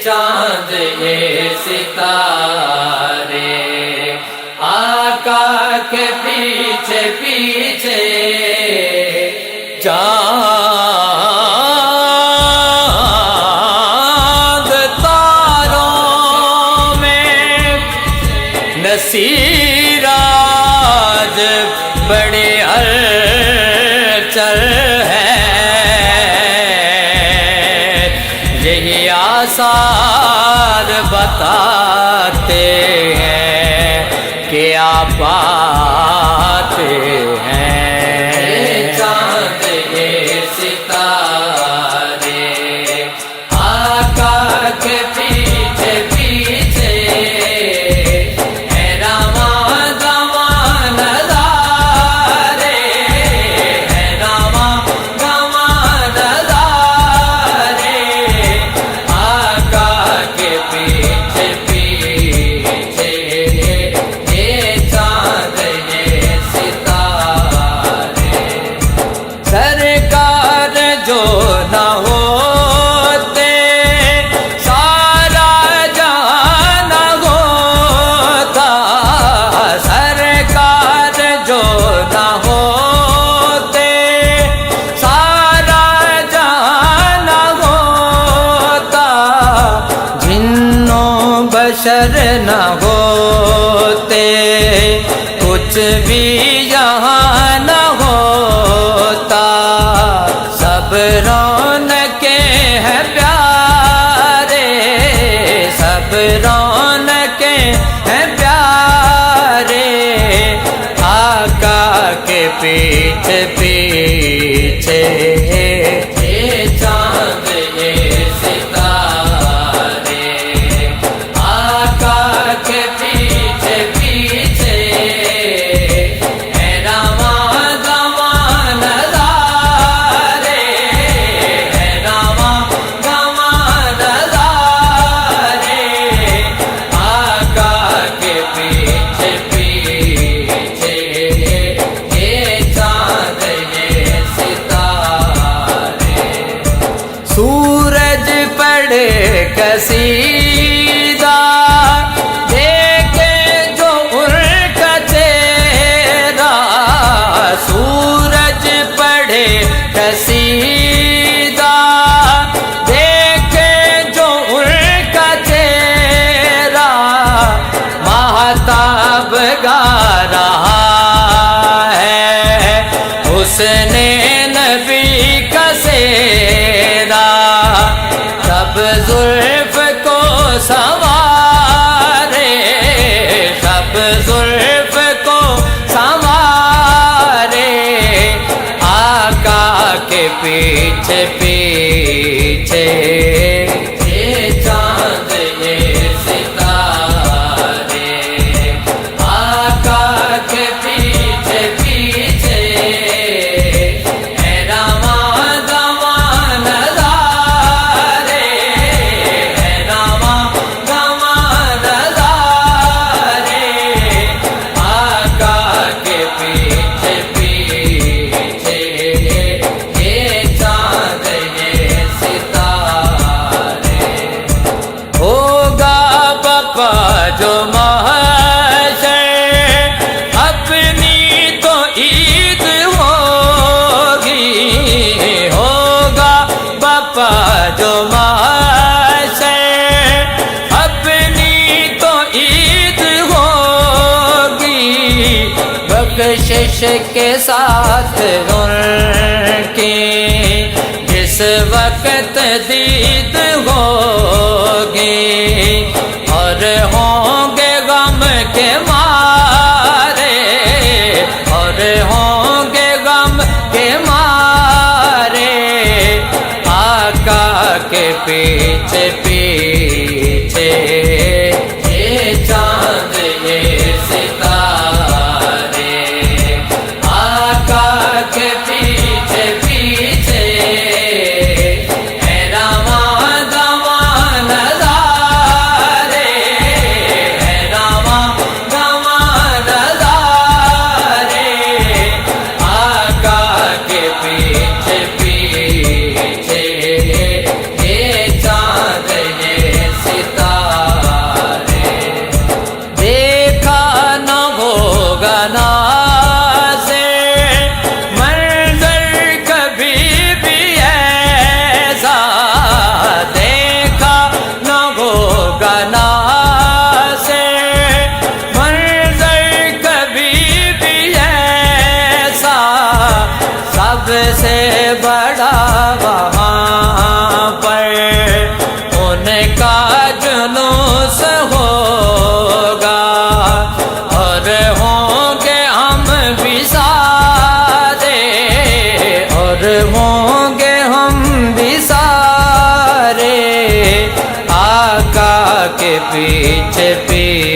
چاند یہ ستارے آقا کے پیچھے پیچھے چاند تاروں میں نصیراج بڑے ہلچل ہے، یہی آثار بتاتے ہیں کہ آپ آتے ہیں۔ چاند یہ ستارے آقا کے پیچھے پیچھے ہے، رواں گواں نظارے ہے، رواں گواں نظارے آقا کے پیچھے پیچھے یہ چاند یہ ستارے۔ سرکار جو نہ ہوتے سارا جہاں نہ ہوتا، سرکار جو نہ ہوتے سارا جہاں نہ ہوتا، جنوں بشر نہ ہوتے کچھ بھی یہاں نہ ہوتا، سب رونقیں ہیں پیارے، سب رونقیں ہیں پیارے آقا کے پیچھے پیچھے یہ چاند یہ ستارے آقا کے پیچھے پیچھے ہے، رواں گواں نظارے ہے، رواں گواں نظارے آقا کے پیچھے پیچھے یہ چاند یہ ستارے۔ سورج پڑے کسیدہ دیکھے جو ان کا چہرہ، سورج پڑے کسیدہ دیکھے جو ان کا چہرہ، ماہتاب گا رہا ہے حسن نبی کا سیرا، سب زلف کو سنوارے، سب زلف کو سنوارے آقا کے پیچھے پیچھے یہ چاند یہ ستارے آقا کے پیچھے پیچھے ہے، رواں گواں نظارے ہے، رواں گواں نظارے آقا کے پیچھے پیچھے یہ چاند یہ ستارے۔ ہوگا بپا جو محشر اپنی تو عید ہوگی، ہوگا بپا جو محشر اپنی تو عید ہوگی، بخشش کے ساتھ ان کی جس وقت دید ہوگی، اور ہوں گے غم کے مارے، اور ہوں گے غم کے مارے آقا کے پیچھے پیچھے یہ چاند یہ ستارے آقا کے پیچھے پیچھے کا جلوس ہوگا اور ہوں گے ہم بھی سارے اور ہوں گے ہم بھی سارے آقا کے پیچھے پیچھے